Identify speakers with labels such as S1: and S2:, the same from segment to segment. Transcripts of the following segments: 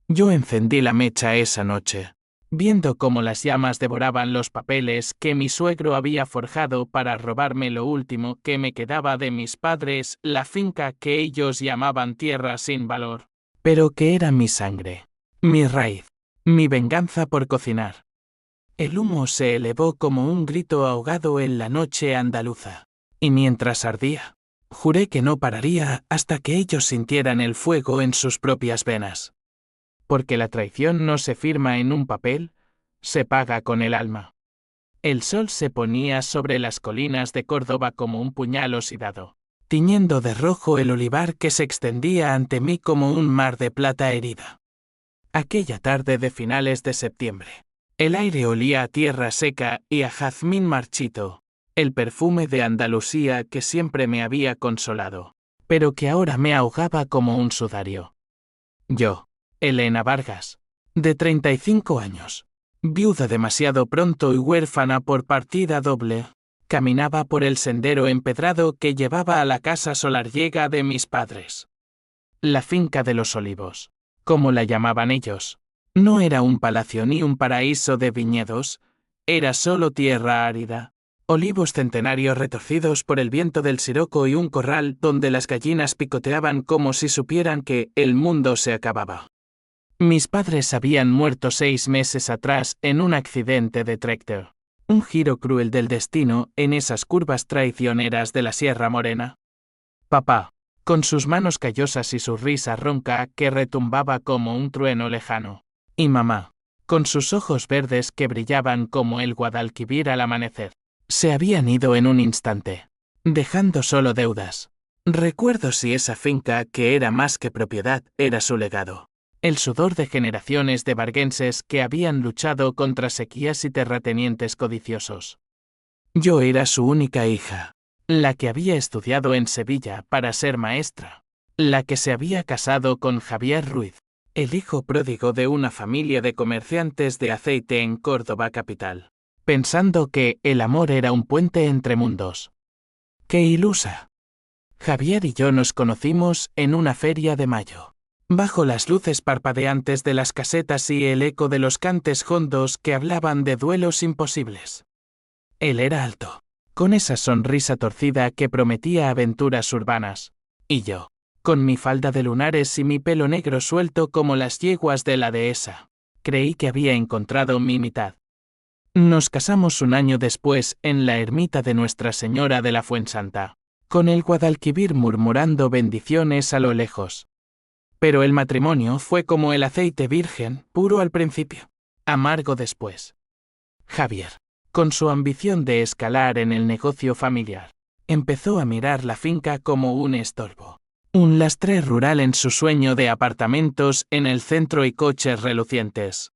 S1: Yo encendí la mecha esa noche, viendo cómo las llamas devoraban los papeles que mi suegro había forjado para robarme lo último que me quedaba de mis padres, la finca que ellos llamaban tierra sin valor, pero que era mi sangre, mi raíz, mi venganza por cocinar. El humo se elevó como un grito ahogado en la noche andaluza, y mientras ardía, juré que no pararía hasta que ellos sintieran el fuego en sus propias venas. Porque la traición no se firma en un papel, se paga con el alma. El sol se ponía sobre las colinas de Córdoba como un puñal oxidado, tiñendo de rojo el olivar que se extendía ante mí como un mar de plata herida. Aquella tarde de finales de septiembre, el aire olía a tierra seca y a jazmín marchito, el perfume de Andalucía que siempre me había consolado, pero que ahora me ahogaba como un sudario. Yo, Elena Vargas, de 35 años, viuda demasiado pronto y huérfana por partida doble, caminaba por el sendero empedrado que llevaba a la casa solarriega de mis padres. La finca de los olivos, como la llamaban ellos, no era un palacio ni un paraíso de viñedos, era solo tierra árida, olivos centenarios retorcidos por el viento del siroco y un corral donde las gallinas picoteaban como si supieran que el mundo se acababa. Mis padres habían muerto 6 meses atrás en un accidente de tráctor, un giro cruel del destino en esas curvas traicioneras de la Sierra Morena. Papá, con sus manos callosas y su risa ronca que retumbaba como un trueno lejano. Y mamá, con sus ojos verdes que brillaban como el Guadalquivir al amanecer. Se habían ido en un instante, dejando solo deudas. Recuerdo si esa finca, que era más que propiedad, era su legado. El sudor de generaciones de varguenses que habían luchado contra sequías y terratenientes codiciosos. Yo era su única hija, la que había estudiado en Sevilla para ser maestra, la que se había casado con Javier Ruiz, el hijo pródigo de una familia de comerciantes de aceite en Córdoba capital, pensando que el amor era un puente entre mundos. ¡Qué ilusa! Javier y yo nos conocimos en una feria de mayo, bajo las luces parpadeantes de las casetas y el eco de los cantes hondos que hablaban de duelos imposibles. Él era alto, con esa sonrisa torcida que prometía aventuras urbanas, y yo, con mi falda de lunares y mi pelo negro suelto como las yeguas de la dehesa, creí que había encontrado mi mitad. Nos casamos un año después en la ermita de Nuestra Señora de la Fuensanta, con el Guadalquivir murmurando bendiciones a lo lejos. Pero el matrimonio fue como el aceite virgen, puro al principio, amargo después. Javier, con su ambición de escalar en el negocio familiar, empezó a mirar la finca como un estorbo, un lastre rural en su sueño de apartamentos en el centro y coches relucientes.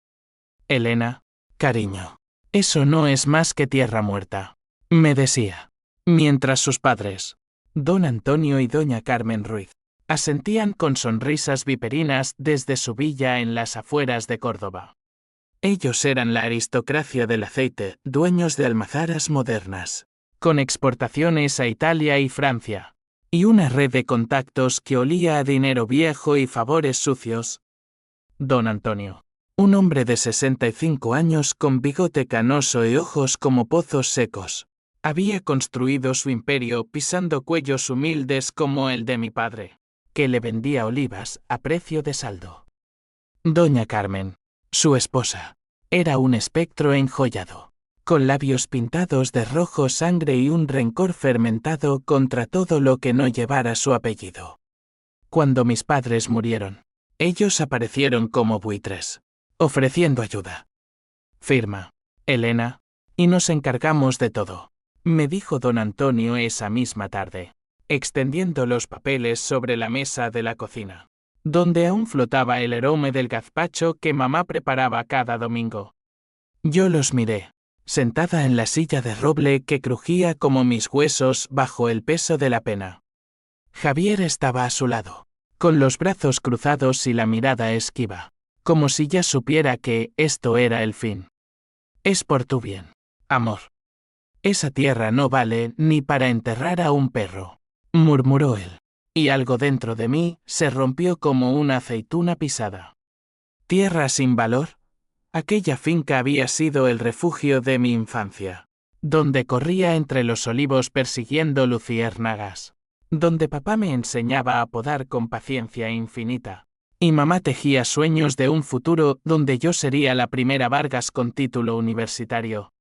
S1: Elena, cariño, eso no es más que tierra muerta, me decía, mientras sus padres, don Antonio y doña Carmen Ruiz, asentían con sonrisas viperinas desde su villa en las afueras de Córdoba. Ellos eran la aristocracia del aceite, dueños de almazaras modernas, con exportaciones a Italia y Francia, y una red de contactos que olía a dinero viejo y favores sucios. Don Antonio, un hombre de 65 años con bigote canoso y ojos como pozos secos, había construido su imperio pisando cuellos humildes como el de mi padre, que le vendía olivas a precio de saldo. Doña Carmen, su esposa, era un espectro enjollado, con labios pintados de rojo sangre y un rencor fermentado contra todo lo que no llevara su apellido. Cuando mis padres murieron, ellos aparecieron como buitres, ofreciendo ayuda. Firma, Elena, y nos encargamos de todo, me dijo don Antonio esa misma tarde, extendiendo los papeles sobre la mesa de la cocina, donde aún flotaba el aroma del gazpacho que mamá preparaba cada domingo. Yo los miré, sentada en la silla de roble que crujía como mis huesos bajo el peso de la pena. Javier estaba a su lado, con los brazos cruzados y la mirada esquiva, como si ya supiera que esto era el fin. Es por tu bien, amor. Esa tierra no vale ni para enterrar a un perro, murmuró él, y algo dentro de mí se rompió como una aceituna pisada. Tierra sin valor. Aquella finca había sido el refugio de mi infancia, donde corría entre los olivos persiguiendo luciérnagas, donde papá me enseñaba a podar con paciencia infinita, y mamá tejía sueños de un futuro donde yo sería la primera Vargas con título universitario.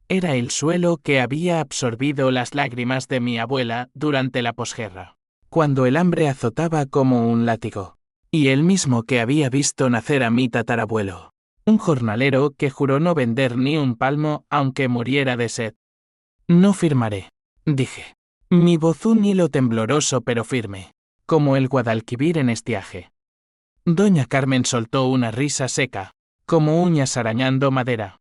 S1: Era el suelo que había absorbido las lágrimas de mi abuela durante la posguerra, cuando el hambre azotaba como un látigo, y el mismo que había visto nacer a mi tatarabuelo, un jornalero que juró no vender ni un palmo aunque muriera de sed. No firmaré, dije. Mi voz un hilo tembloroso pero firme, como el Guadalquivir en estiaje. Doña Carmen soltó una risa seca, como uñas arañando madera.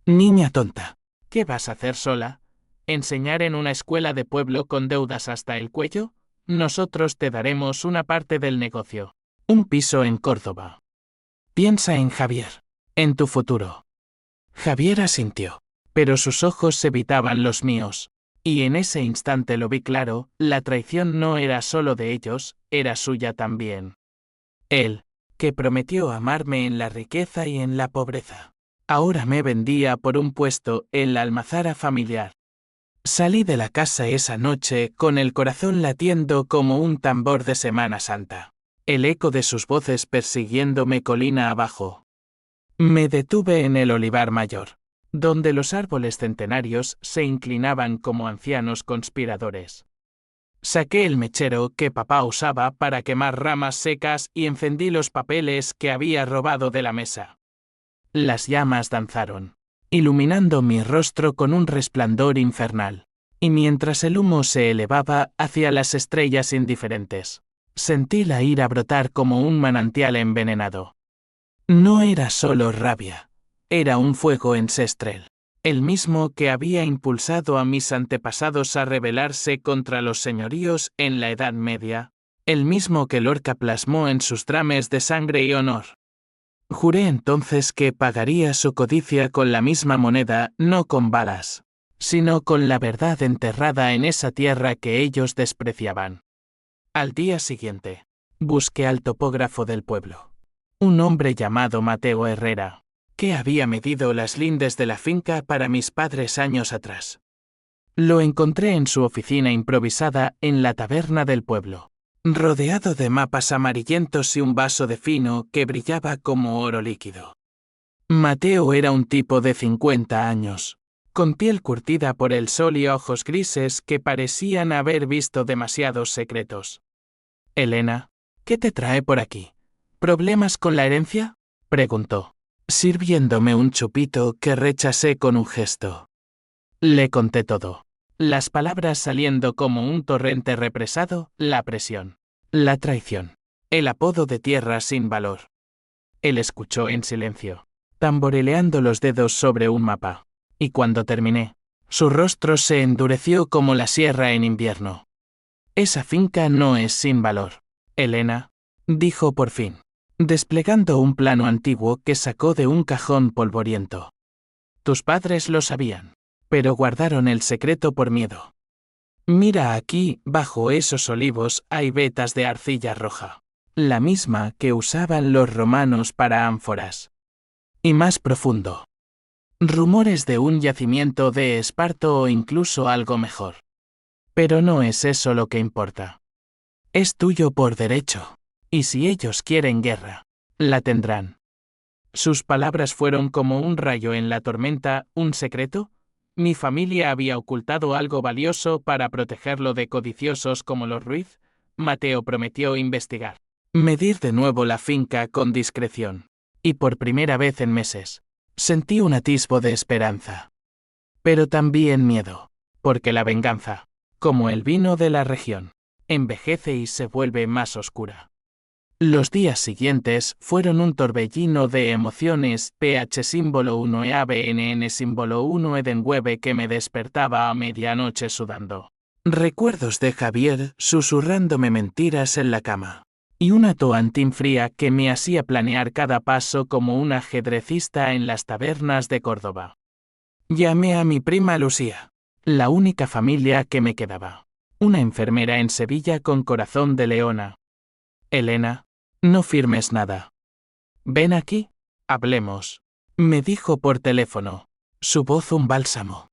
S1: Niña tonta, ¿qué vas a hacer sola? ¿Enseñar en una escuela de pueblo con deudas hasta el cuello? Nosotros te daremos una parte del negocio. Un piso en Córdoba. Piensa en Javier, en tu futuro. Javier asintió, pero sus ojos evitaban los míos, y en ese instante lo vi claro, la traición no era solo de ellos, era suya también. Él, que prometió amarme en la riqueza y en la pobreza, ahora me vendía por un puesto en la almazara familiar. Salí de la casa esa noche con el corazón latiendo como un tambor de Semana Santa, el eco de sus voces persiguiéndome colina abajo. Me detuve en el olivar mayor, donde los árboles centenarios se inclinaban como ancianos conspiradores. Saqué el mechero que papá usaba para quemar ramas secas y encendí los papeles que había robado de la mesa. Las llamas danzaron, iluminando mi rostro con un resplandor infernal, y mientras el humo se elevaba hacia las estrellas indiferentes, sentí la ira brotar como un manantial envenenado. No era solo rabia, era un fuego ancestral, el mismo que había impulsado a mis antepasados a rebelarse contra los señoríos en la Edad Media, el mismo que Lorca plasmó en sus dramas de sangre y honor. Juré entonces que pagaría su codicia con la misma moneda, no con balas, sino con la verdad enterrada en esa tierra que ellos despreciaban. Al día siguiente, busqué al topógrafo del pueblo, un hombre llamado Mateo Herrera, que había medido las lindes de la finca para mis padres años atrás. Lo encontré en su oficina improvisada en la taberna del pueblo, rodeado de mapas amarillentos y un vaso de fino que brillaba como oro líquido. Mateo era un tipo de 50 años, con piel curtida por el sol y ojos grises que parecían haber visto demasiados secretos. Elena, ¿qué te trae por aquí? ¿Problemas con la herencia?, preguntó, sirviéndome un chupito que rechacé con un gesto. Le conté todo, las palabras saliendo como un torrente represado, la presión, la traición, el apodo de tierra sin valor. Él escuchó en silencio, tamborileando los dedos sobre un mapa, y cuando terminé, su rostro se endureció como la sierra en invierno. Esa finca no es sin valor, Elena, dijo por fin, desplegando un plano antiguo que sacó de un cajón polvoriento. Tus padres lo sabían, pero guardaron el secreto por miedo. Mira aquí, bajo esos olivos hay vetas de arcilla roja, la misma que usaban los romanos para ánforas. Y más profundo. Rumores de un yacimiento de esparto o incluso algo mejor. Pero no es eso lo que importa. Es tuyo por derecho, y si ellos quieren guerra, la tendrán. Sus palabras fueron como un rayo en la tormenta. ¿Un secreto? Mi familia había ocultado algo valioso para protegerlo de codiciosos como los Ruiz. Mateo prometió investigar. Medir de nuevo la finca con discreción. Y por primera vez en meses, sentí un atisbo de esperanza. Pero también miedo, porque la venganza, como el vino de la región, envejece y se vuelve más oscura. Los días siguientes fueron un torbellino de emociones, PH símbolo 1 e ABNN símbolo 1 Edenwebe que me despertaba a medianoche sudando. Recuerdos de Javier susurrándome mentiras en la cama. Y una toantín fría que me hacía planear cada paso como un ajedrecista en las tabernas de Córdoba. Llamé a mi prima Lucía, la única familia que me quedaba. Una enfermera en Sevilla con corazón de leona. Elena, no firmes nada. Ven aquí, hablemos. Me dijo por teléfono. Su voz un bálsamo.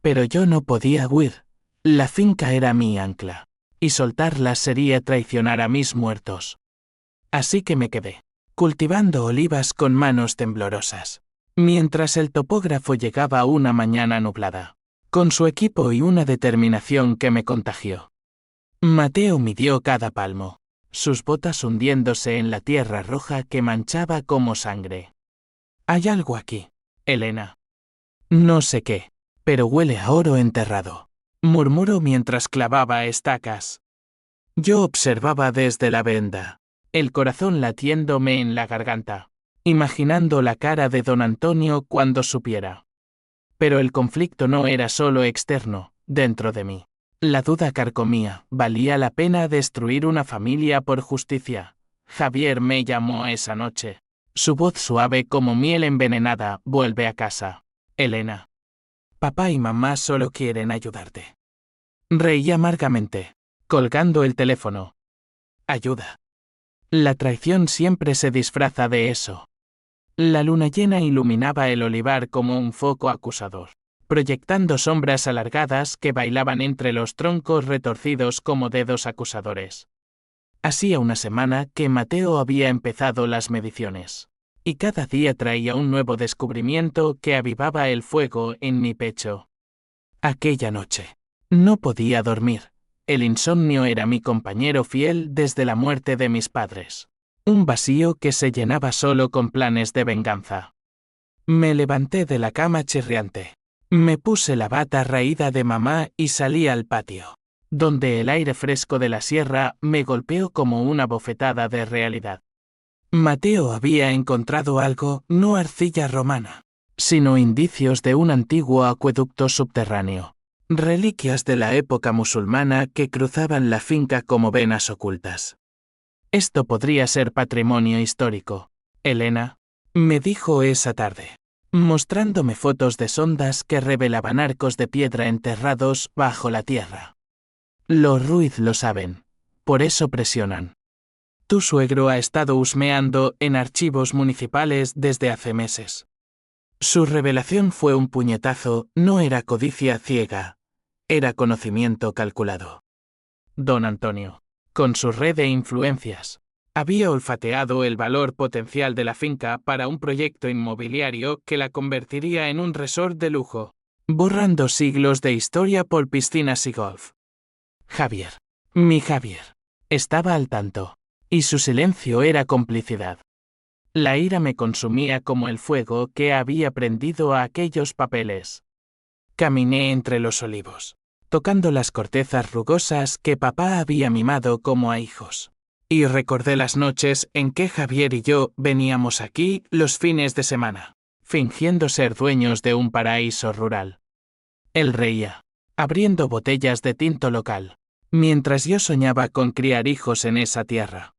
S1: Pero yo no podía huir. La finca era mi ancla. Y soltarla sería traicionar a mis muertos. Así que me quedé, cultivando olivas con manos temblorosas, mientras el topógrafo llegaba una mañana nublada, con su equipo y una determinación que me contagió. Mateo midió cada palmo, sus botas hundiéndose en la tierra roja que manchaba como sangre. Hay algo aquí, Elena. No sé qué, pero huele a oro enterrado, murmuró mientras clavaba estacas. Yo observaba desde la venda, el corazón latiéndome en la garganta, imaginando la cara de don Antonio cuando supiera. Pero el conflicto no era solo externo, dentro de mí. La duda carcomía, ¿valía la pena destruir una familia por justicia? Javier me llamó esa noche. Su voz suave como miel envenenada, vuelve a casa. Elena. Papá y mamá solo quieren ayudarte. Reí amargamente, colgando el teléfono. Ayuda. La traición siempre se disfraza de eso. La luna llena iluminaba el olivar como un foco acusador, proyectando sombras alargadas que bailaban entre los troncos retorcidos como dedos acusadores. Hacía una semana que Mateo había empezado las mediciones, y cada día traía un nuevo descubrimiento que avivaba el fuego en mi pecho. Aquella noche, no podía dormir. El insomnio era mi compañero fiel desde la muerte de mis padres. Un vacío que se llenaba solo con planes de venganza. Me levanté de la cama chirriante. Me puse la bata raída de mamá y salí al patio, donde el aire fresco de la sierra me golpeó como una bofetada de realidad. Mateo había encontrado algo, no arcilla romana, sino indicios de un antiguo acueducto subterráneo. Reliquias de la época musulmana que cruzaban la finca como venas ocultas. Esto podría ser patrimonio histórico, Elena, me dijo esa tarde, mostrándome fotos de sondas que revelaban arcos de piedra enterrados bajo la tierra. Los Ruiz lo saben, por eso presionan. Tu suegro ha estado husmeando en archivos municipales desde hace meses. Su revelación fue un puñetazo, no era codicia ciega, era conocimiento calculado. Don Antonio, con su red de influencias, había olfateado el valor potencial de la finca para un proyecto inmobiliario que la convertiría en un resort de lujo, borrando siglos de historia por piscinas y golf. Javier, mi Javier, estaba al tanto, y su silencio era complicidad. La ira me consumía como el fuego que había prendido a aquellos papeles. Caminé entre los olivos, tocando las cortezas rugosas que papá había mimado como a hijos. Y recordé las noches en que Javier y yo veníamos aquí los fines de semana, fingiendo ser dueños de un paraíso rural. Él reía, abriendo botellas de tinto local, mientras yo soñaba con criar hijos en esa tierra.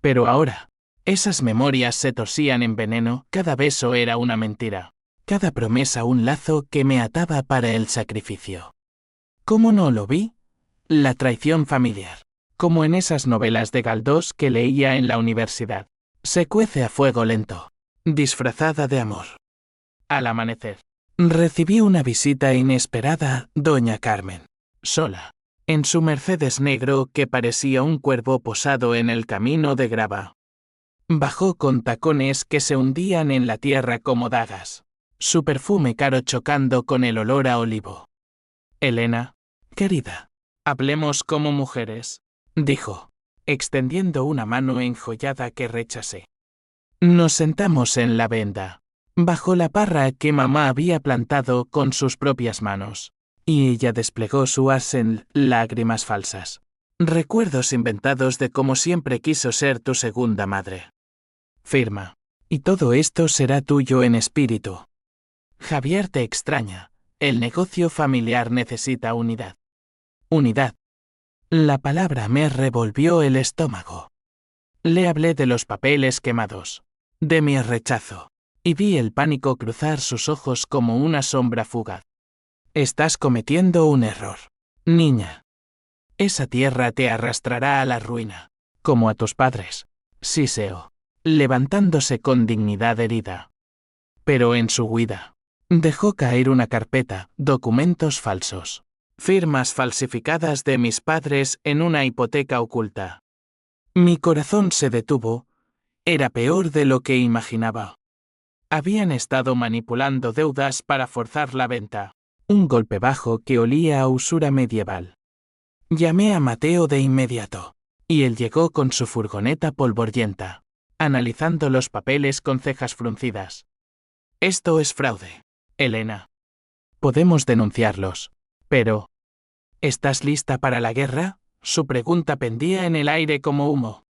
S1: Pero ahora, esas memorias se torcían en veneno, cada beso era una mentira. Cada promesa un lazo que me ataba para el sacrificio. ¿Cómo no lo vi? La traición familiar, como en esas novelas de Galdós que leía en la universidad, se cuece a fuego lento, disfrazada de amor. Al amanecer, recibí una visita inesperada, doña Carmen, sola, en su Mercedes negro que parecía un cuervo posado en el camino de grava. Bajó con tacones que se hundían en la tierra como dagas. Su perfume caro chocando con el olor a olivo. Elena, querida, hablemos como mujeres, dijo, extendiendo una mano enjollada que rechacé. Nos sentamos en la venda, bajo la parra que mamá había plantado con sus propias manos, y ella desplegó su as en lágrimas falsas. Recuerdos inventados de cómo siempre quiso ser tu segunda madre. Firma. Y todo esto será tuyo en espíritu. Javier te extraña. El negocio familiar necesita unidad. Unidad. La palabra me revolvió el estómago. Le hablé de los papeles quemados, de mi rechazo, y vi el pánico cruzar sus ojos como una sombra fugaz. Estás cometiendo un error, niña. Esa tierra te arrastrará a la ruina, como a tus padres, Siseo. levantándose con dignidad herida. Pero en su huida, dejó caer una carpeta, documentos falsos, firmas falsificadas de mis padres en una hipoteca oculta. Mi corazón se detuvo. Era peor de lo que imaginaba. Habían estado manipulando deudas para forzar la venta. Un golpe bajo que olía a usura medieval. Llamé a Mateo de inmediato, y él llegó con su furgoneta polvorienta, analizando los papeles con cejas fruncidas. Esto es fraude, Elena. Podemos denunciarlos, pero... ¿Estás lista para la guerra? Su pregunta pendía en el aire como humo.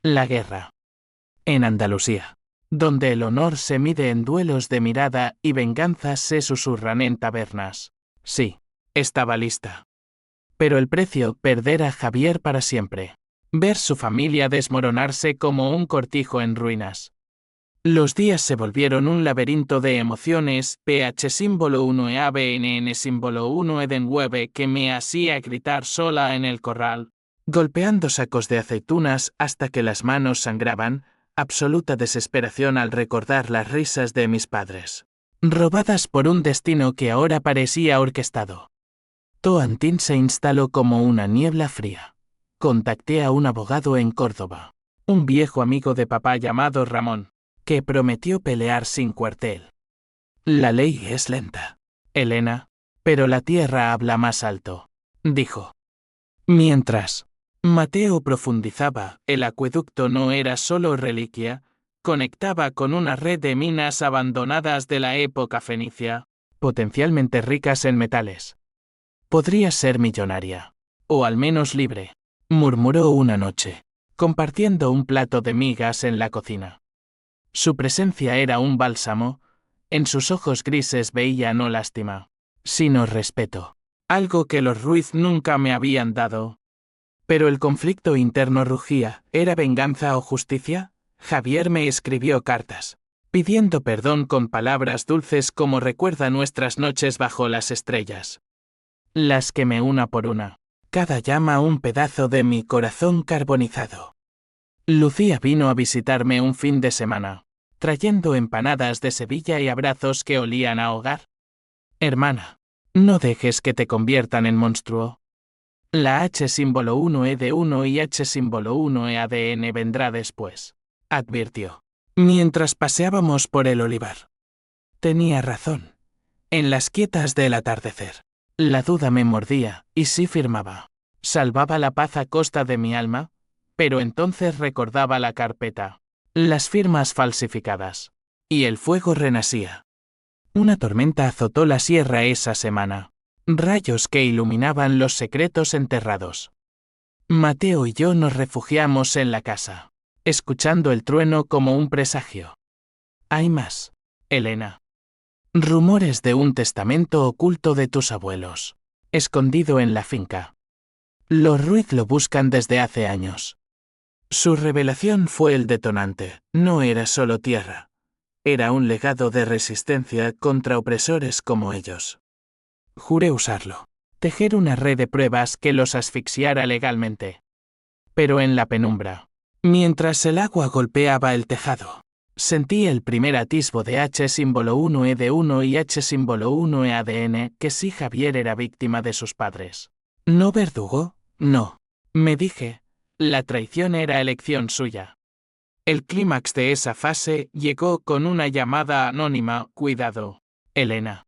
S1: La guerra. En Andalucía, donde el honor se mide en duelos de mirada y venganzas se susurran en tabernas. Sí, estaba lista. Pero el precio, perder a Javier para siempre. Ver su familia desmoronarse como un cortijo en ruinas. Los días se volvieron un laberinto de emociones, PH símbolo 1 e ABNN símbolo 1 Eden 9 que me hacía gritar sola en el corral, golpeando sacos de aceitunas hasta que las manos sangraban, absoluta desesperación al recordar las risas de mis padres, robadas por un destino que ahora parecía orquestado. Toantín se instaló como una niebla fría. Contacté a un abogado en Córdoba, un viejo amigo de papá llamado Ramón, que prometió pelear sin cuartel. La ley es lenta, Elena, pero la tierra habla más alto, dijo. Mientras Mateo profundizaba, el acueducto no era solo reliquia, conectaba con una red de minas abandonadas de la época fenicia, potencialmente ricas en metales. Podría ser millonaria, o al menos libre, murmuró una noche, compartiendo un plato de migas en la cocina. Su presencia era un bálsamo, en sus ojos grises veía no lástima, sino respeto, algo que los Ruiz nunca me habían dado. Pero el conflicto interno rugía, ¿era venganza o justicia? Javier me escribió cartas, pidiendo perdón con palabras dulces como recuerda nuestras noches bajo las estrellas. Las quemé una por una, cada llama un pedazo de mi corazón carbonizado. Lucía vino a visitarme un fin de semana, trayendo empanadas de Sevilla y abrazos que olían a hogar. Hermana, no dejes que te conviertan en monstruo. La H símbolo 1E de 1 y H símbolo 1E ADN vendrá después, advirtió, mientras paseábamos por el olivar. Tenía razón. En las quietas del atardecer, la duda me mordía, y sí firmaba. Salvaba la paz a costa de mi alma, pero entonces recordaba la carpeta, las firmas falsificadas, y el fuego renacía. Una tormenta azotó la sierra esa semana, rayos que iluminaban los secretos enterrados. Mateo y yo nos refugiamos en la casa, escuchando el trueno como un presagio. Hay más, Elena. Rumores de un testamento oculto de tus abuelos, escondido en la finca. Los Ruiz lo buscan desde hace años. Su revelación fue el detonante, no era solo tierra. Era un legado de resistencia contra opresores como ellos. Juré usarlo, tejer una red de pruebas que los asfixiara legalmente. Pero en la penumbra, mientras el agua golpeaba el tejado, sentí el primer atisbo de H símbolo 1E de 1 y H símbolo 1E ADN que sí Javier era víctima de sus padres. ¿No verdugo? No. Me dije, la traición era elección suya. El clímax de esa fase llegó con una llamada anónima, cuidado, Elena.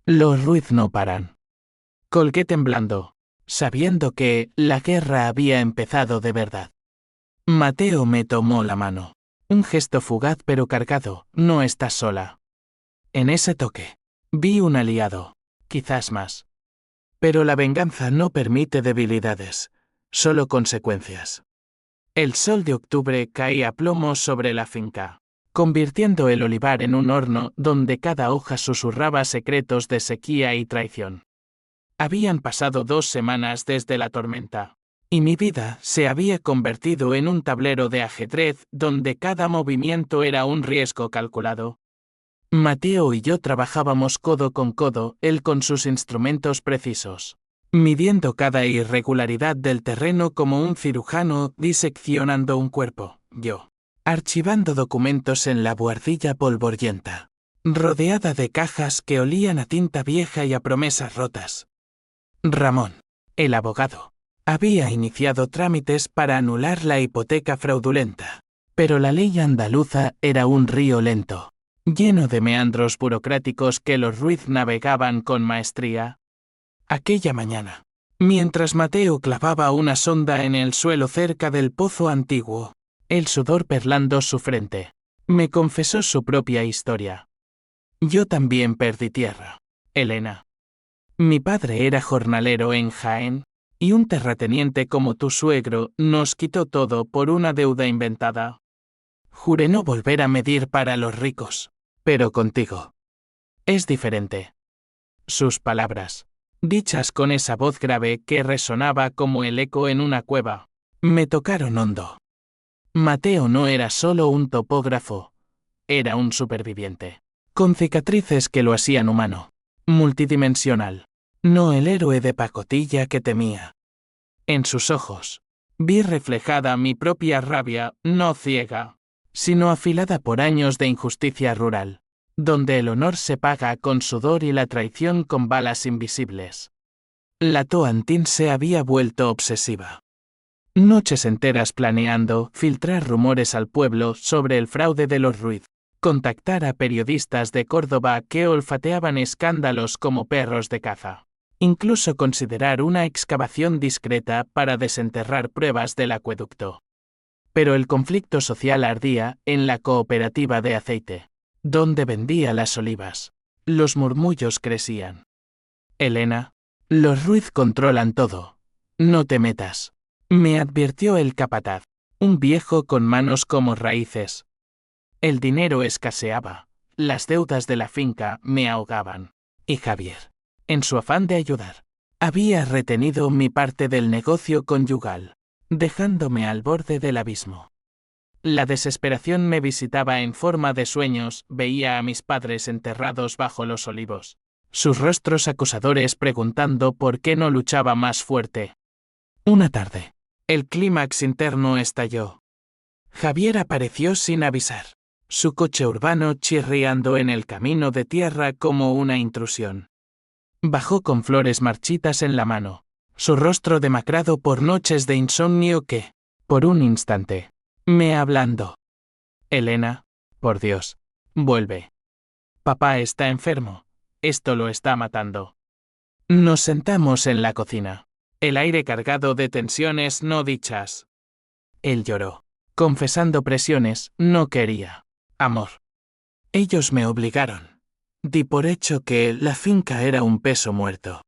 S1: Los Ruiz no paran. Colgué temblando, sabiendo que la guerra había empezado de verdad. Mateo me tomó la mano. Un gesto fugaz pero cargado, no estás sola. En ese toque, vi un aliado, quizás más. Pero la venganza no permite debilidades, solo consecuencias. El sol de octubre caía a plomo sobre la finca, convirtiendo el olivar en un horno donde cada hoja susurraba secretos de sequía y traición. Habían pasado 2 semanas desde la tormenta, y mi vida se había convertido en un tablero de ajedrez donde cada movimiento era un riesgo calculado. Mateo y yo trabajábamos codo con codo, él con sus instrumentos precisos, midiendo cada irregularidad del terreno como un cirujano diseccionando un cuerpo, yo, archivando documentos en la buhardilla polvorienta, rodeada de cajas que olían a tinta vieja y a promesas rotas. Ramón, el abogado, había iniciado trámites para anular la hipoteca fraudulenta, pero la ley andaluza era un río lento, lleno de meandros burocráticos que los Ruiz navegaban con maestría. Aquella mañana, mientras Mateo clavaba una sonda en el suelo cerca del pozo antiguo, el sudor perlando su frente, me confesó su propia historia. Yo también perdí tierra, Elena. Mi padre era jornalero en Jaén, y un terrateniente como tu suegro nos quitó todo por una deuda inventada. Juré no volver a medir para los ricos, pero contigo es diferente. Sus palabras, dichas con esa voz grave que resonaba como el eco en una cueva, me tocaron hondo. Mateo no era solo un topógrafo, era un superviviente, con cicatrices que lo hacían humano, multidimensional, no el héroe de pacotilla que temía. En sus ojos, vi reflejada mi propia rabia, no ciega, sino afilada por años de injusticia rural, donde el honor se paga con sudor y la traición con balas invisibles. La Toantín se había vuelto obsesiva. Noches enteras planeando filtrar rumores al pueblo sobre el fraude de los Ruiz, contactar a periodistas de Córdoba que olfateaban escándalos como perros de caza, incluso considerar una excavación discreta para desenterrar pruebas del acueducto. Pero el conflicto social ardía en la cooperativa de aceite, donde vendía las olivas. Los murmullos crecían. Elena, los Ruiz controlan todo. No te metas, me advirtió el capataz, un viejo con manos como raíces. El dinero escaseaba, las deudas de la finca me ahogaban, y Javier, en su afán de ayudar, había retenido mi parte del negocio conyugal, dejándome al borde del abismo. La desesperación me visitaba en forma de sueños, veía a mis padres enterrados bajo los olivos, sus rostros acusadores preguntando por qué no luchaba más fuerte. Una tarde, el clímax interno estalló. Javier apareció sin avisar, su coche urbano chirriando en el camino de tierra como una intrusión. Bajó con flores marchitas en la mano, su rostro demacrado por noches de insomnio que, por un instante, me ablandó. Elena, por Dios, vuelve. Papá está enfermo, esto lo está matando. Nos sentamos en la cocina, el aire cargado de tensiones no dichas. Él lloró, confesando presiones, no quería amor. Ellos me obligaron. Di por hecho que la finca era un peso muerto.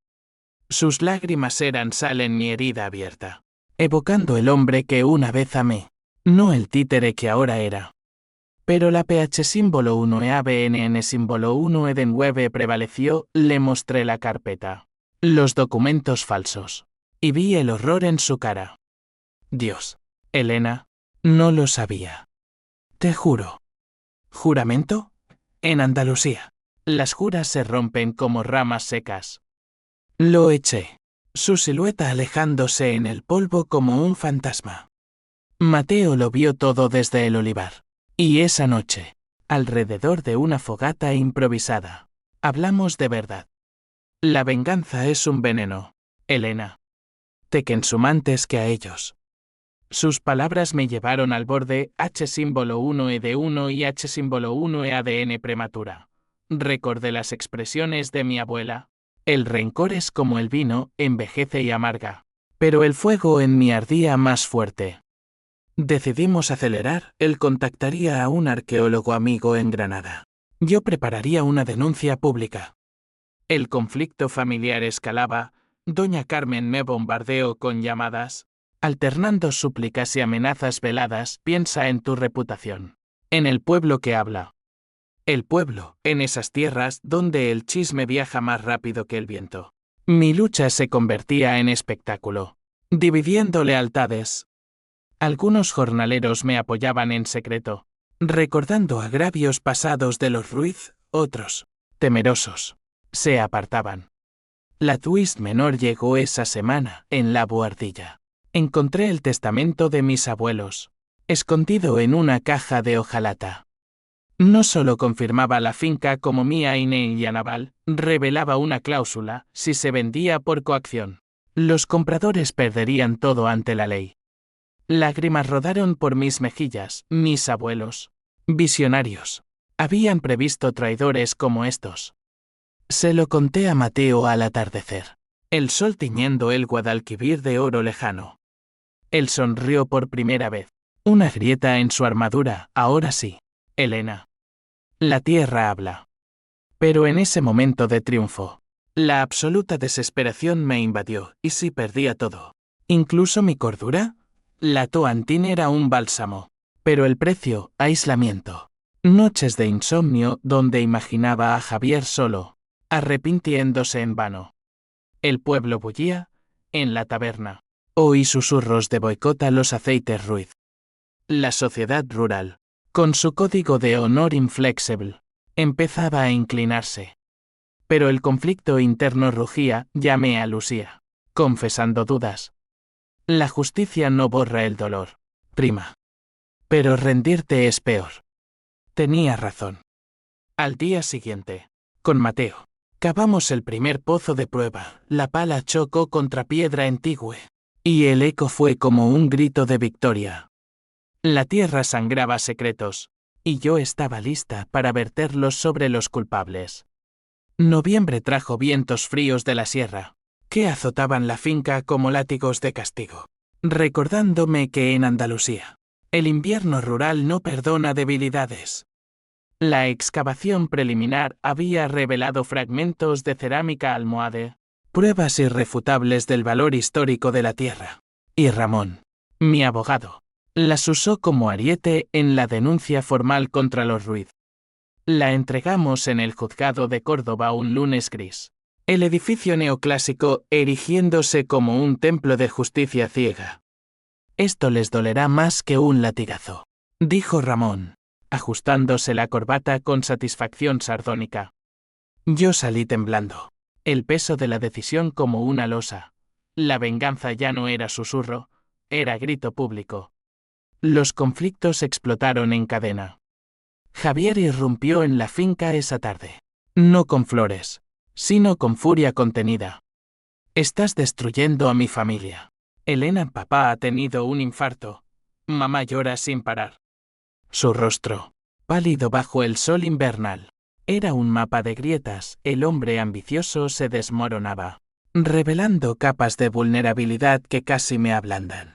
S1: Sus lágrimas eran sal en mi herida abierta, evocando el hombre que una vez amé, no el títere que ahora era. Pero la PH símbolo 1 e ABNN símbolo 1 Eden Web prevaleció, le mostré la carpeta, los documentos falsos, y vi el horror en su cara. Dios, Elena, no lo sabía. Te juro. ¿Juramento? En Andalucía, las juras se rompen como ramas secas. Lo eché, su silueta alejándose en el polvo como un fantasma. Mateo lo vio todo desde el olivar. Y esa noche, alrededor de una fogata improvisada, hablamos de verdad. La venganza es un veneno, Elena. Te consumantes que a ellos. Sus palabras me llevaron al borde H símbolo 1 E de 1 y H símbolo 1 E ADN prematura. Recordé las expresiones de mi abuela. El rencor es como el vino, envejece y amarga. Pero el fuego en mí ardía más fuerte. Decidimos acelerar, él contactaría a un arqueólogo amigo en Granada. Yo prepararía una denuncia pública. El conflicto familiar escalaba, doña Carmen me bombardeó con llamadas, alternando súplicas y amenazas veladas, piensa en tu reputación. En el pueblo que habla. El pueblo, en esas tierras donde el chisme viaja más rápido que el viento. Mi lucha se convertía en espectáculo, dividiendo lealtades. Algunos jornaleros me apoyaban en secreto, recordando agravios pasados de los Ruiz, otros, temerosos, se apartaban. La twist menor llegó esa semana, en la buhardilla. Encontré el testamento de mis abuelos. escondido en una caja de hojalata. No solo confirmaba la finca como mía y Naval, revelaba una cláusula: si se vendía por coacción, los compradores perderían todo ante la ley. Lágrimas rodaron por mis mejillas. Mis abuelos, visionarios, habían previsto traidores como estos. Se lo conté a Mateo al atardecer, el sol tiñendo el Guadalquivir de oro lejano. Él sonrió por primera vez. Una grieta en su armadura. Ahora sí, Elena. La tierra habla. Pero en ese momento de triunfo, la absoluta desesperación me invadió. ¿Y si perdía todo? ¿Incluso mi cordura? La Toantín era un bálsamo. Pero el precio: aislamiento. Noches de insomnio donde imaginaba a Javier solo, arrepintiéndose en vano. El pueblo bullía en la taberna. Oí susurros de boicot a los aceites Ruiz. La sociedad rural, con su código de honor inflexible, empezaba a inclinarse. Pero el conflicto interno rugía. Llamé a Lucía, confesando dudas. La justicia no borra el dolor, prima. Pero rendirte es peor. Tenía razón. Al día siguiente, con Mateo, cavamos el primer pozo de prueba. La pala chocó contra piedra antigua, y el eco fue como un grito de victoria. La tierra sangraba secretos, y yo estaba lista para verterlos sobre los culpables. Noviembre trajo vientos fríos de la sierra, que azotaban la finca como látigos de castigo, recordándome que en Andalucía, el invierno rural no perdona debilidades. La excavación preliminar había revelado fragmentos de cerámica almohade, pruebas irrefutables del valor histórico de la tierra. Y Ramón, mi abogado, las usó como ariete en la denuncia formal contra los Ruiz. La entregamos en el juzgado de Córdoba un lunes gris. El edificio neoclásico erigiéndose como un templo de justicia ciega. Esto les dolerá más que un latigazo, dijo Ramón, ajustándose la corbata con satisfacción sardónica. Yo salí temblando. El peso de la decisión como una losa. La venganza ya no era susurro, era grito público. Los conflictos explotaron en cadena. Javier irrumpió en la finca esa tarde. No con flores, sino con furia contenida. Estás destruyendo a mi familia. Elena, papá ha tenido un infarto. Mamá llora sin parar. Su rostro, pálido bajo el sol invernal, era un mapa de grietas. El hombre ambicioso se desmoronaba, revelando capas de vulnerabilidad que casi me ablandan.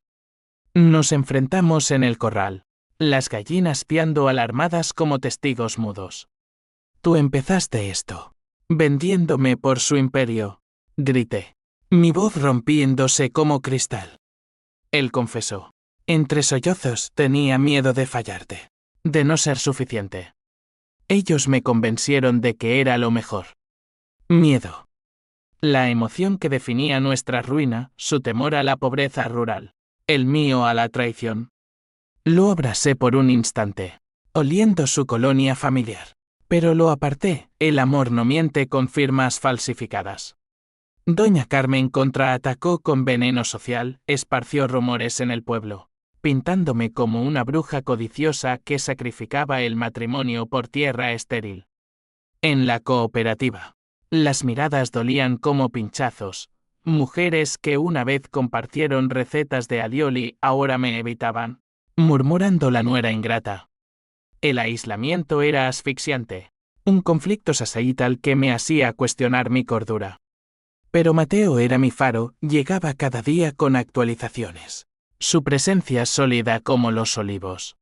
S1: Nos enfrentamos en el corral, las gallinas piando alarmadas como testigos mudos. Tú empezaste esto, vendiéndome por su imperio, grité, mi voz rompiéndose como cristal. Él confesó. Entre sollozos: tenía miedo de fallarte, de no ser suficiente. Ellos me convencieron de que era lo mejor. Miedo. La emoción que definía nuestra ruina, su temor a la pobreza rural, el mío a la traición. Lo abracé por un instante, oliendo su colonia familiar, pero lo aparté. El amor no miente con firmas falsificadas. Doña Carmen contraatacó con veneno social, esparció rumores en el pueblo, pintándome como una bruja codiciosa que sacrificaba el matrimonio por tierra estéril. En la cooperativa, las miradas dolían como pinchazos. Mujeres que una vez compartieron recetas de alioli ahora me evitaban, murmurando la nuera ingrata. El aislamiento era asfixiante, un conflicto societal que me hacía cuestionar mi cordura. Pero Mateo era mi faro, llegaba cada día con actualizaciones. Su presencia sólida como los olivos.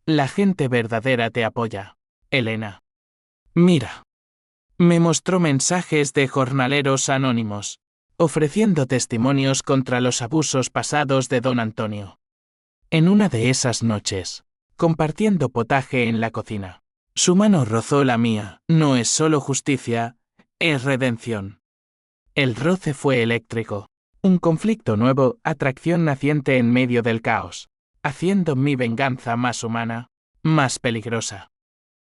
S1: La gente verdadera te apoya, Elena. Mira. Me mostró mensajes de jornaleros anónimos, ofreciendo testimonios contra los abusos pasados de don Antonio. En una de esas noches, compartiendo potaje en la cocina, su mano rozó la mía. No es solo justicia, es redención. El roce fue eléctrico. Un conflicto nuevo, atracción naciente en medio del caos, haciendo mi venganza más humana, más peligrosa.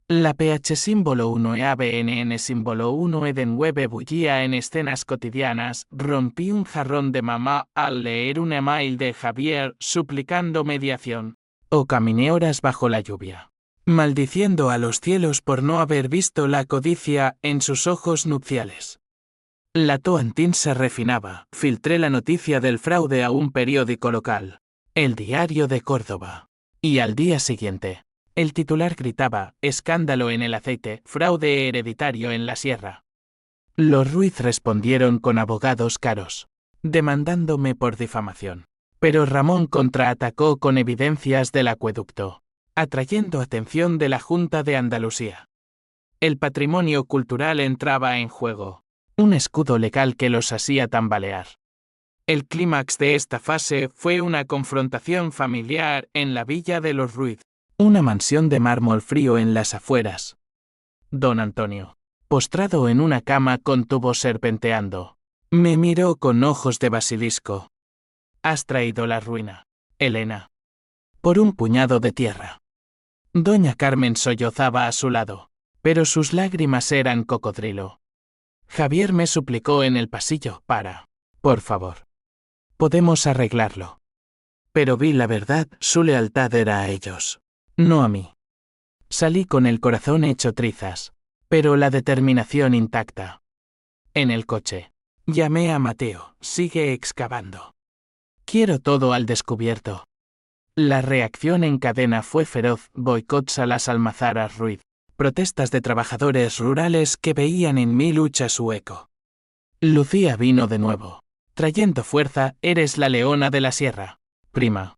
S1: La PH símbolo 1 e ABNN símbolo 1 Edenwebe bullía en escenas cotidianas. Rompí un jarrón de mamá al leer un email de Javier suplicando mediación. O caminé horas bajo la lluvia, maldiciendo a los cielos por no haber visto la codicia en sus ojos nupciales. La Toantín se refinaba. Filtré la noticia del fraude a un periódico local, El Diario de Córdoba. Y al día siguiente, el titular gritaba: escándalo en el aceite, fraude hereditario en la sierra. Los Ruiz respondieron con abogados caros, demandándome por difamación. Pero Ramón contraatacó con evidencias del acueducto, atrayendo atención de la Junta de Andalucía. El patrimonio cultural entraba en juego, un escudo legal que los hacía tambalear. El clímax de esta fase fue una confrontación familiar en la villa de los Ruiz, una mansión de mármol frío en las afueras. Don Antonio, postrado en una cama con tubos serpenteando, me miró con ojos de basilisco. Has traído la ruina, Elena. Por un puñado de tierra. Doña Carmen sollozaba a su lado, pero sus lágrimas eran cocodrilo. Javier me suplicó en el pasillo: por favor. Podemos arreglarlo. Pero vi la verdad, su lealtad era a ellos, no a mí. Salí con el corazón hecho trizas, pero la determinación intacta. En el coche, llamé a Mateo: sigue excavando. Quiero todo al descubierto. La reacción en cadena fue feroz: boicots a las almazaras Ruiz, protestas de trabajadores rurales que veían en mi lucha su eco. Lucía vino de nuevo, trayendo fuerza: eres la leona de la sierra, prima.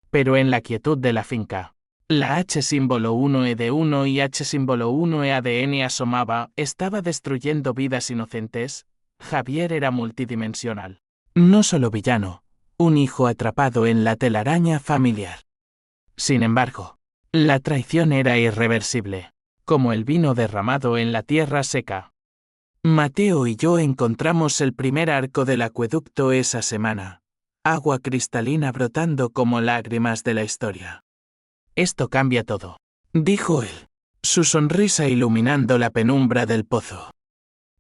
S1: Pero en la quietud de la finca, la H símbolo 1E de 1 y H símbolo 1E ADN asomaba. Estaba destruyendo vidas inocentes. Javier era multidimensional. No solo villano, un hijo atrapado en la telaraña familiar. Sin embargo, la traición era irreversible, como el vino derramado en la tierra seca. Mateo y yo encontramos el primer arco del acueducto esa semana, agua cristalina brotando como lágrimas de la historia. Esto cambia todo, dijo él, su sonrisa iluminando la penumbra del pozo.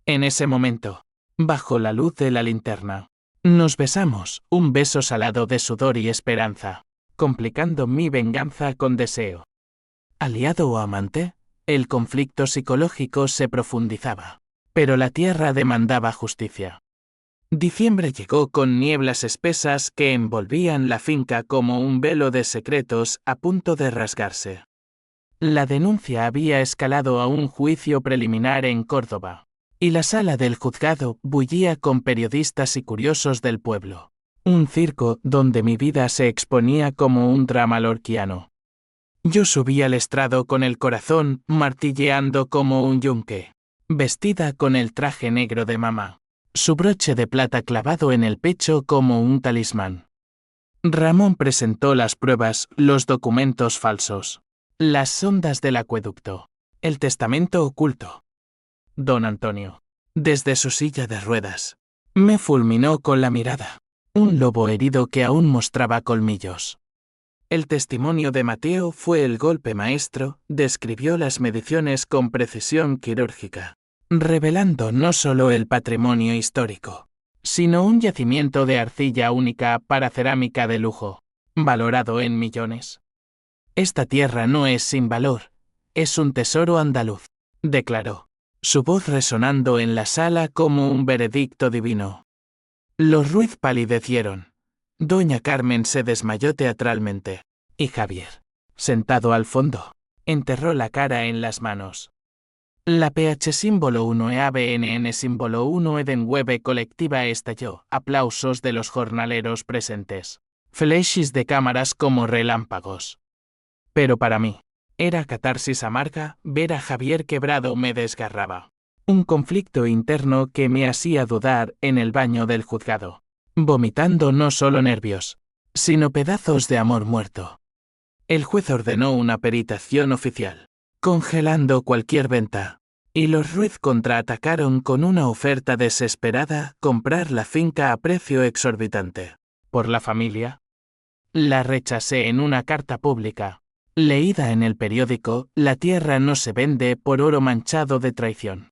S1: En ese momento, bajo la luz de la linterna, nos besamos, un beso salado de sudor y esperanza, complicando mi venganza con deseo. Aliado o amante, el conflicto psicológico se profundizaba, pero la tierra demandaba justicia. Diciembre llegó con nieblas espesas que envolvían la finca como un velo de secretos a punto de rasgarse. La denuncia había escalado a un juicio preliminar en Córdoba, y la sala del juzgado bullía con periodistas y curiosos del pueblo. Un circo donde mi vida se exponía como un drama lorquiano. Yo subí al estrado con el corazón martilleando como un yunque, vestida con el traje negro de mamá, su broche de plata clavado en el pecho como un talismán. Ramón presentó las pruebas, los documentos falsos, las sondas del acueducto, el testamento oculto. Don Antonio, desde su silla de ruedas, me fulminó con la mirada, un lobo herido que aún mostraba colmillos. El testimonio de Mateo fue el golpe maestro, describió las mediciones con precisión quirúrgica, revelando no solo el patrimonio histórico, sino un yacimiento de arcilla única para cerámica de lujo, valorado en millones. Esta tierra no es sin valor, es un tesoro andaluz, declaró, su voz resonando en la sala como un veredicto divino. Los Ruiz palidecieron. Doña Carmen se desmayó teatralmente, y Javier, sentado al fondo, enterró la cara en las manos. La PH símbolo 1 e ABNN símbolo 1 Edenwebe colectiva estalló, aplausos de los jornaleros presentes, flashes de cámaras como relámpagos. Pero para mí, era catarsis amarga, ver a Javier quebrado me desgarraba. Un conflicto interno que me hacía dudar en el baño del juzgado, vomitando no solo nervios, sino pedazos de amor muerto. El juez ordenó una peritación oficial, congelando cualquier venta, y los Ruiz contraatacaron con una oferta desesperada: comprar la finca a precio exorbitante. ¿Por la familia? La rechacé en una carta pública, leída en el periódico: la tierra no se vende por oro manchado de traición.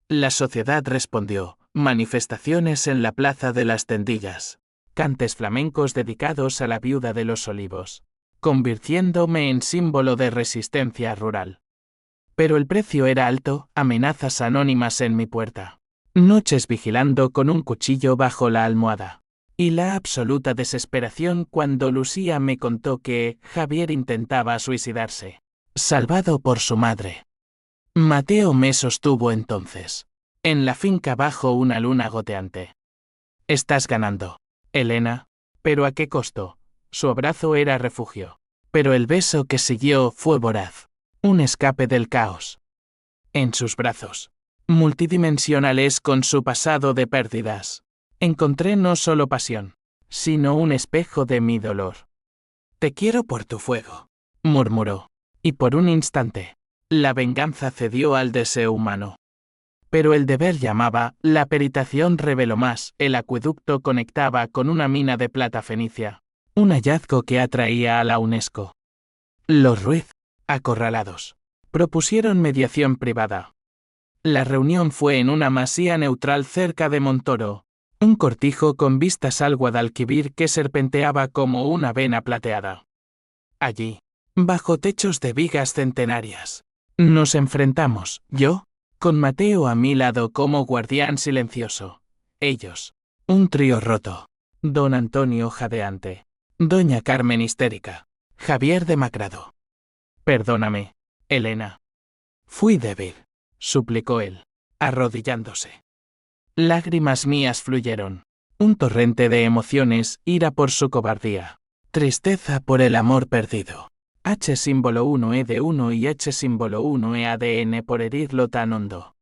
S1: La sociedad respondió: manifestaciones en la Plaza de las Tendillas, cantes flamencos dedicados a la viuda de los Olivos, convirtiéndome en símbolo de resistencia rural. Pero el precio era alto, amenazas anónimas en mi puerta, noches vigilando con un cuchillo bajo la almohada, y la absoluta desesperación cuando Lucía me contó que Javier intentaba suicidarse, salvado por su madre. Mateo me sostuvo entonces, en la finca bajo una luna goteante. Estás ganando, Elena, pero ¿a qué costo? Su abrazo era refugio, pero el beso que siguió fue voraz, un escape del caos. En sus brazos, multidimensionales con su pasado de pérdidas, encontré no solo pasión, sino un espejo de mi dolor. Te quiero por tu fuego, murmuró, y por un instante, la venganza cedió al deseo humano. Pero el deber llamaba, la peritación reveló más, el acueducto conectaba con una mina de plata fenicia, un hallazgo que atraía a la UNESCO. Los Ruiz, acorralados, propusieron mediación privada. La reunión fue en una masía neutral cerca de Montoro, un cortijo con vistas al Guadalquivir que serpenteaba como una vena plateada. Allí, bajo techos de vigas centenarias, nos enfrentamos, yo, con Mateo a mi lado como guardián silencioso, ellos, un trío roto, don Antonio jadeante, doña Carmen histérica, Javier demacrado. Perdóname, Elena. Fui débil, suplicó él, arrodillándose. Lágrimas mías fluyeron, un torrente de emociones, ira por su cobardía, tristeza por el amor perdido. H símbolo 1E de 1 y H símbolo 1E ADN por herirlo tan hondo.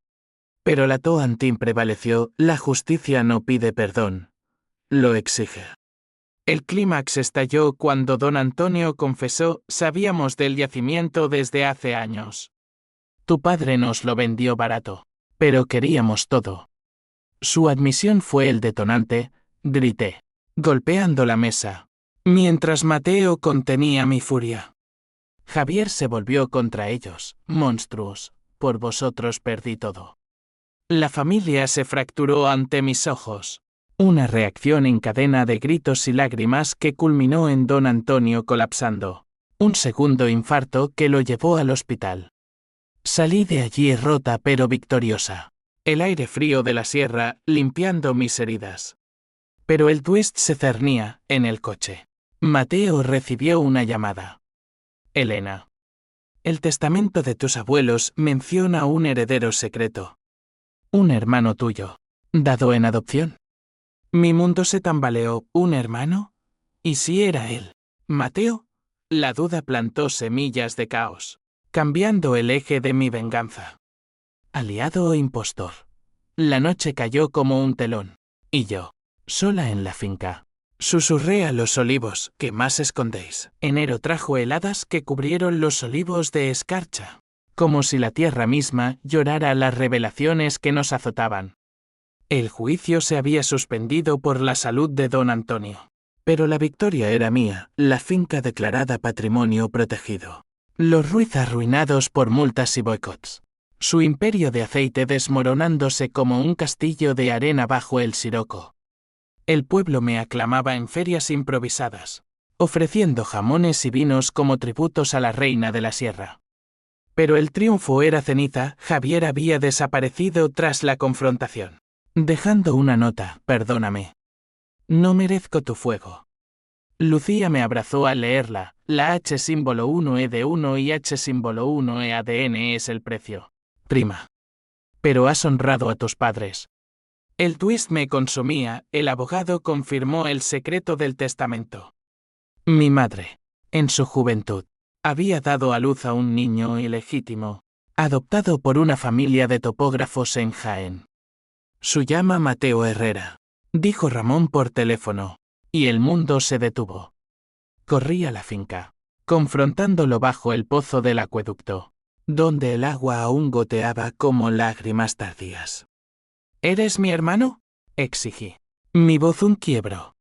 S1: Pero la Toantín prevaleció, la justicia no pide perdón, lo exige. El clímax estalló cuando don Antonio confesó, sabíamos del yacimiento desde hace años. Tu padre nos lo vendió barato, pero queríamos todo. Su admisión fue el detonante, grité, golpeando la mesa, mientras Mateo contenía mi furia. Javier se volvió contra ellos, monstruos, por vosotros perdí todo. La familia se fracturó ante mis ojos. Una reacción en cadena de gritos y lágrimas que culminó en don Antonio colapsando. Un segundo infarto que lo llevó al hospital. Salí de allí rota pero victoriosa. El aire frío de la sierra limpiando mis heridas. Pero el twist se cernía en el coche. Mateo recibió una llamada. Elena. El testamento de tus abuelos menciona un heredero secreto. Un hermano tuyo, dado en adopción. Mi mundo se tambaleó, ¿un hermano? ¿Y si era él? ¿Mateo? La duda plantó semillas de caos, cambiando el eje de mi venganza. Aliado o impostor. La noche cayó como un telón, y yo, sola en la finca, susurré a los olivos, ¿qué más escondéis? Enero trajo heladas que cubrieron los olivos de escarcha, como si la tierra misma llorara las revelaciones que nos azotaban. El juicio se había suspendido por la salud de don Antonio. Pero la victoria era mía, la finca declarada patrimonio protegido. Los Ruiz arruinados por multas y boicots. Su imperio de aceite desmoronándose como un castillo de arena bajo el siroco. El pueblo me aclamaba en ferias improvisadas, ofreciendo jamones y vinos como tributos a la reina de la sierra. Pero el triunfo era ceniza, Javier había desaparecido tras la confrontación. Dejando una nota, perdóname. No merezco tu fuego. Lucía me abrazó al leerla, la H símbolo 1E de 1 y H símbolo 1E ADN es el precio. Prima. Pero has honrado a tus padres. El twist me consumía, el abogado confirmó el secreto del testamento. Mi madre, en su juventud, había dado a luz a un niño ilegítimo, adoptado por una familia de topógrafos en Jaén. Su llama Mateo Herrera, dijo Ramón por teléfono, y el mundo se detuvo. Corrí a la finca, confrontándolo bajo el pozo del acueducto, donde el agua aún goteaba como lágrimas tardías. ¿Eres mi hermano? Exigí. Mi voz un quiebro.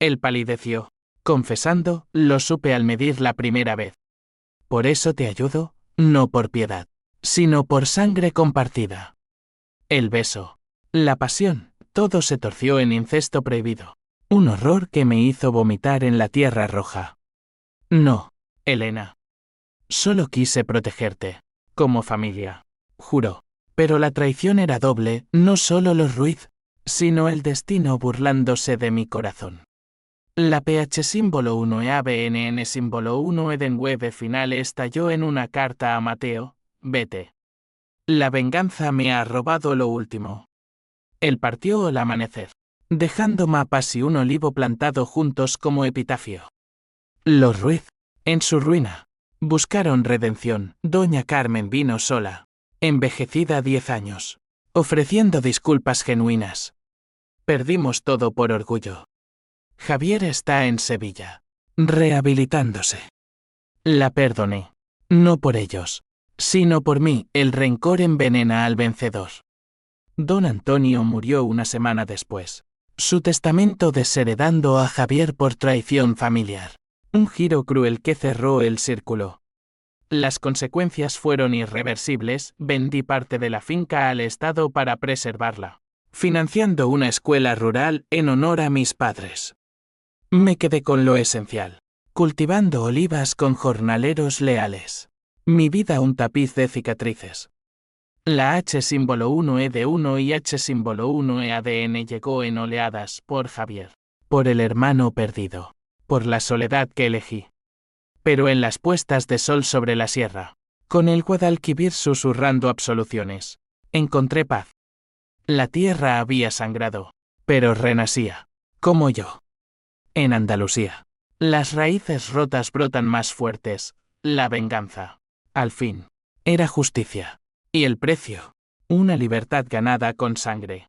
S1: Él palideció, confesando, lo supe al medir la primera vez. Por eso te ayudo, no por piedad, sino por sangre compartida. El beso. La pasión, todo se torció en incesto prohibido. Un horror que me hizo vomitar en la tierra roja. No, Elena. Solo quise protegerte. Como familia. Juro. Pero la traición era doble, no solo los Ruiz, sino el destino burlándose de mi corazón. La PH símbolo 1 e ABNN símbolo 1 Eden Web final estalló en una carta a Mateo, vete. La venganza me ha robado lo último. Él partió al amanecer, dejando mapas y un olivo plantado juntos como epitafio. Los Ruiz, en su ruina, buscaron redención. Doña Carmen vino sola, envejecida 10 años, ofreciendo disculpas genuinas. Perdimos todo por orgullo. Javier está en Sevilla, rehabilitándose. La perdoné, no por ellos, sino por mí. El rencor envenena al vencedor. Don Antonio murió una semana después. Su testamento desheredando a Javier por traición familiar. Un giro cruel que cerró el círculo. Las consecuencias fueron irreversibles. Vendí parte de la finca al Estado para preservarla, financiando una escuela rural en honor a mis padres. Me quedé con lo esencial, cultivando olivas con jornaleros leales. Mi vida un tapiz de cicatrices. La H símbolo 1E de 1 y H símbolo 1E ADN llegó en oleadas por Javier, por el hermano perdido, por la soledad que elegí. Pero en las puestas de sol sobre la sierra, con el Guadalquivir susurrando absoluciones, encontré paz. La tierra había sangrado, pero renacía, como yo. En Andalucía, las raíces rotas brotan más fuertes. La venganza, al fin, era justicia. Y el precio, una libertad ganada con sangre.